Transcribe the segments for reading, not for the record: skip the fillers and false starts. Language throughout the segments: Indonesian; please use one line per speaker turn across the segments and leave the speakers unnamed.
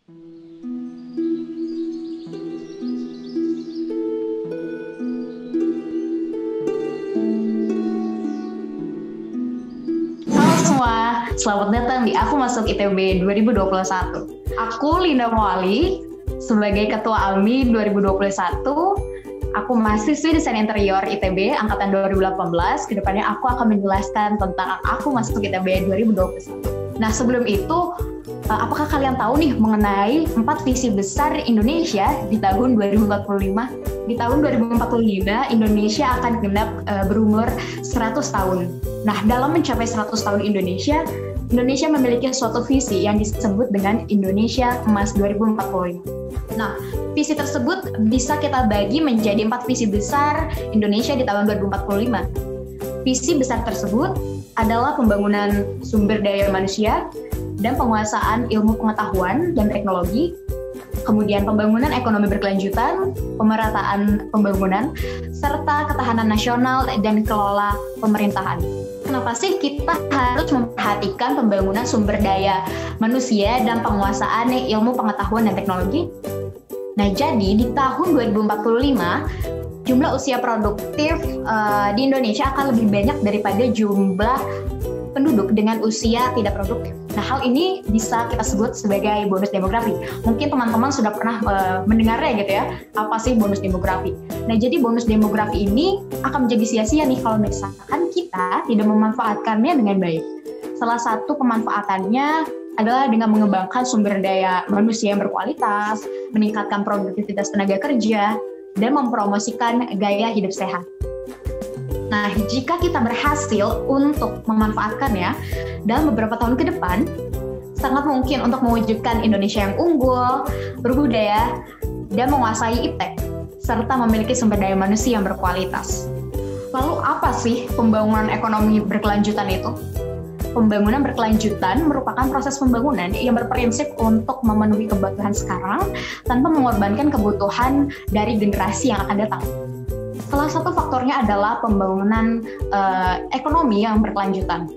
Halo semua, selamat datang di Aku Masuk ITB 2021. Aku Linda Moali, sebagai Ketua ALMI 2021. Aku mahasiswi Desain Interior ITB Angkatan 2018. Kedepannya aku akan menjelaskan tentang Aku Masuk ITB 2021. Nah, sebelum itu, apakah kalian tahu nih mengenai 4 visi besar Indonesia di tahun 2045? Di tahun 2045, Indonesia akan genap berumur 100 tahun. Nah, dalam mencapai 100 tahun Indonesia memiliki suatu visi yang disebut dengan Indonesia Emas 2045. Nah, visi tersebut bisa kita bagi menjadi 4 visi besar Indonesia di tahun 2045. Visi besar tersebut adalah pembangunan sumber daya manusia dan penguasaan ilmu pengetahuan dan teknologi, kemudian pembangunan ekonomi berkelanjutan, pemerataan pembangunan, serta ketahanan nasional dan kelola pemerintahan. Kenapa sih kita harus memperhatikan pembangunan sumber daya manusia dan penguasaan ilmu pengetahuan dan teknologi? Nah, jadi di tahun 2045, jumlah usia produktif di Indonesia akan lebih banyak daripada jumlah penduduk dengan usia tidak produktif. Nah, hal ini bisa kita sebut sebagai bonus demografi. Mungkin teman-teman sudah pernah mendengarnya gitu ya, apa sih bonus demografi. Nah, jadi bonus demografi ini akan menjadi sia-sia nih kalau misalkan kita tidak memanfaatkannya dengan baik. Salah satu pemanfaatannya adalah dengan mengembangkan sumber daya manusia yang berkualitas, meningkatkan produktivitas tenaga kerja, dan mempromosikan gaya hidup sehat. Nah, jika kita berhasil untuk memanfaatkannya dalam beberapa tahun ke depan, sangat mungkin untuk mewujudkan Indonesia yang unggul, berbudaya, dan menguasai iptek, serta memiliki sumber daya manusia yang berkualitas. Lalu apa sih pembangunan ekonomi berkelanjutan itu? Pembangunan berkelanjutan merupakan proses pembangunan yang berprinsip untuk memenuhi kebutuhan sekarang tanpa mengorbankan kebutuhan dari generasi yang akan datang. Salah satu faktornya adalah pembangunan ekonomi yang berkelanjutan.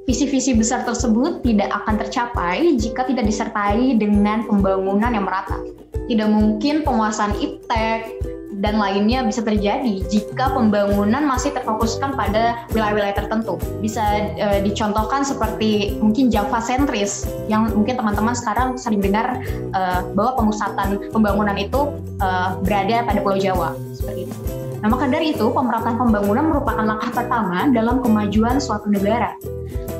Visi-visi besar tersebut tidak akan tercapai jika tidak disertai dengan pembangunan yang merata. Tidak mungkin penguasaan iptek dan lainnya bisa terjadi jika pembangunan masih terfokuskan pada wilayah-wilayah tertentu. Bisa dicontohkan seperti mungkin Java sentris, yang mungkin teman-teman sekarang sering dengar bahwa pemusatan pembangunan itu berada pada Pulau Jawa, seperti itu. Nah, maka dari itu, pemerataan pembangunan merupakan langkah pertama dalam kemajuan suatu negara.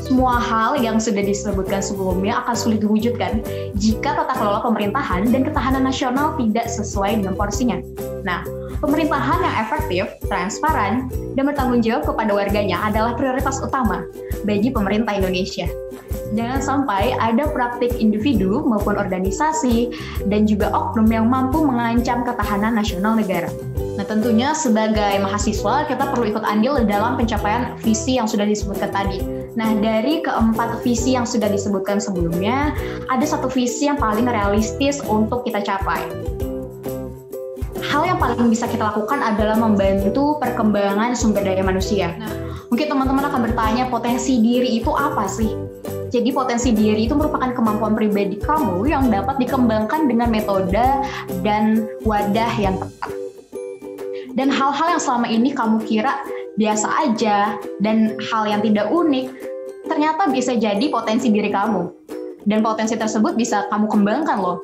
Semua hal yang sudah disebutkan sebelumnya akan sulit diwujudkan jika tata kelola pemerintahan dan ketahanan nasional tidak sesuai dengan porsinya. Nah, pemerintahan yang efektif, transparan, dan bertanggung jawab kepada warganya adalah prioritas utama bagi pemerintah Indonesia. Jangan sampai ada praktik individu maupun organisasi dan juga oknum yang mampu mengancam ketahanan nasional negara. Nah, tentunya sebagai mahasiswa kita perlu ikut andil dalam pencapaian visi yang sudah disebutkan tadi. Nah, dari keempat visi yang sudah disebutkan sebelumnya, ada satu visi yang paling realistis untuk kita capai. Hal yang paling bisa kita lakukan adalah membantu perkembangan sumber daya manusia. Nah, mungkin teman-teman akan bertanya, potensi diri itu apa sih? Jadi potensi diri itu merupakan kemampuan pribadi kamu yang dapat dikembangkan dengan metode dan wadah yang tepat. Dan hal-hal yang selama ini kamu kira biasa aja dan hal yang tidak unik, ternyata bisa jadi potensi diri kamu. Dan potensi tersebut bisa kamu kembangkan loh.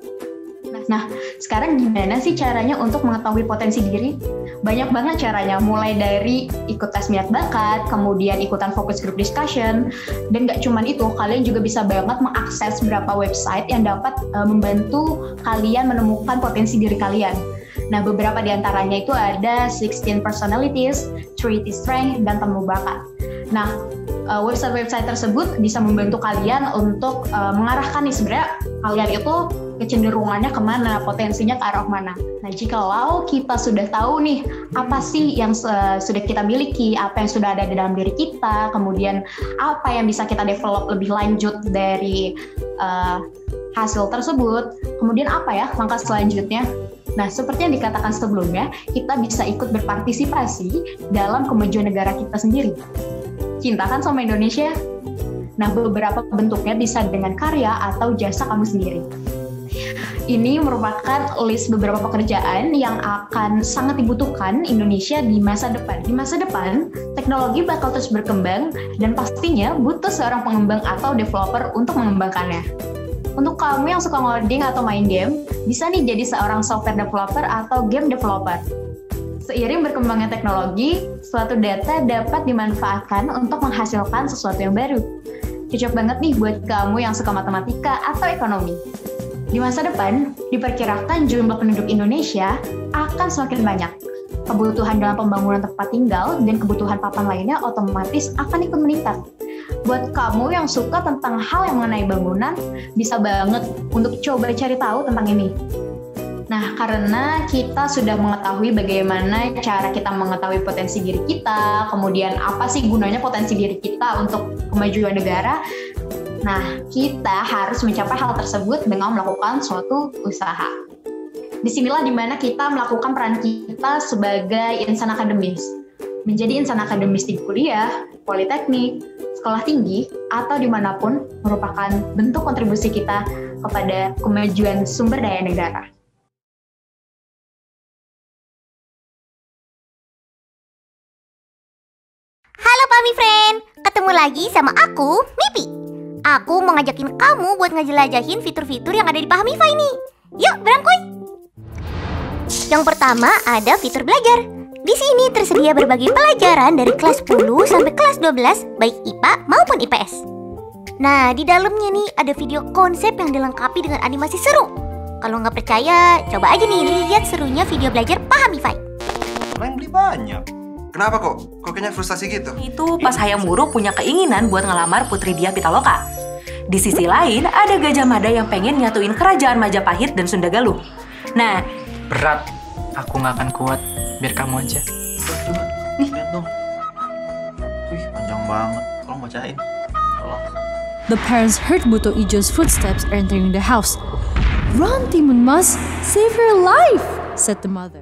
Nah, sekarang gimana sih caranya untuk mengetahui potensi diri? Banyak banget caranya, mulai dari ikut tes minat bakat, kemudian ikutan focus group discussion, dan gak cuman itu, kalian juga bisa banget mengakses beberapa website yang dapat membantu kalian menemukan potensi diri kalian. Nah, beberapa di antaranya itu ada 16 Personalities, 30 Strengths, dan Temu Bakat. Nah, website-website tersebut bisa membantu kalian untuk mengarahkan nih sebenarnya kalian itu kecenderungannya kemana, potensinya ke arah mana. Nah, jikalau kita sudah tahu nih apa sih yang sudah kita miliki, apa yang sudah ada di dalam diri kita, kemudian apa yang bisa kita develop lebih lanjut dari hasil tersebut, kemudian apa ya langkah selanjutnya. Nah, seperti yang dikatakan sebelumnya, kita bisa ikut berpartisipasi dalam kemajuan negara kita sendiri. Cinta kan sama Indonesia? Nah, beberapa bentuknya bisa dengan karya atau jasa kamu sendiri. Ini merupakan list beberapa pekerjaan yang akan sangat dibutuhkan Indonesia di masa depan. Di masa depan, teknologi bakal terus berkembang dan pastinya butuh seorang pengembang atau developer untuk mengembangkannya. Untuk kamu yang suka ngoding atau main game, bisa nih jadi seorang software developer atau game developer. Seiring berkembangnya teknologi, suatu data dapat dimanfaatkan untuk menghasilkan sesuatu yang baru. Cocok banget nih buat kamu yang suka matematika atau ekonomi. Di masa depan, diperkirakan jumlah penduduk Indonesia akan semakin banyak. Kebutuhan dalam pembangunan tempat tinggal dan kebutuhan papan lainnya otomatis akan ikut meningkat. Buat kamu yang suka tentang hal yang mengenai bangunan, bisa banget untuk coba cari tahu tentang ini. Nah, karena kita sudah mengetahui bagaimana cara kita mengetahui potensi diri kita, kemudian apa sih gunanya potensi diri kita untuk kemajuan negara, nah, kita harus mencapai hal tersebut dengan melakukan suatu usaha. Disinilah dimana kita melakukan peran kita sebagai insan akademis. Menjadi insan akademis di kuliah, politeknik, sekolah tinggi, atau dimanapun merupakan bentuk kontribusi kita kepada kemajuan sumber daya negara.
Halo Pami Friend, ketemu lagi sama aku, Mipi. Aku mau ngajakin kamu buat ngejelajahin fitur-fitur yang ada di Pahamify nih. Yuk, berangkuy! Yang pertama ada fitur belajar. Di sini tersedia berbagai pelajaran dari kelas 10 sampai kelas 12, baik IPA maupun IPS. Nah, di dalamnya nih ada video konsep yang dilengkapi dengan animasi seru. Kalau nggak percaya, coba aja nih lihat serunya video belajar Pahamify.
Yang beli banyak. Kenapa kok? Kok kayaknya frustasi gitu?
Itu pas Hayam Wuruk punya keinginan buat ngelamar Putri Diah Pitaloka. Di sisi lain, ada Gajah Mada yang pengen nyatuin kerajaan Majapahit dan Sunda Galuh. Nah,
berat. Aku nggak akan kuat. Biar kamu aja.
Coba, lihat dong. Wih, panjang banget. Tolong bacain. Tolong.
The parents heard Buto Ijo's footsteps entering the house. "Run, Timun Mas! Save her life!" said the mother.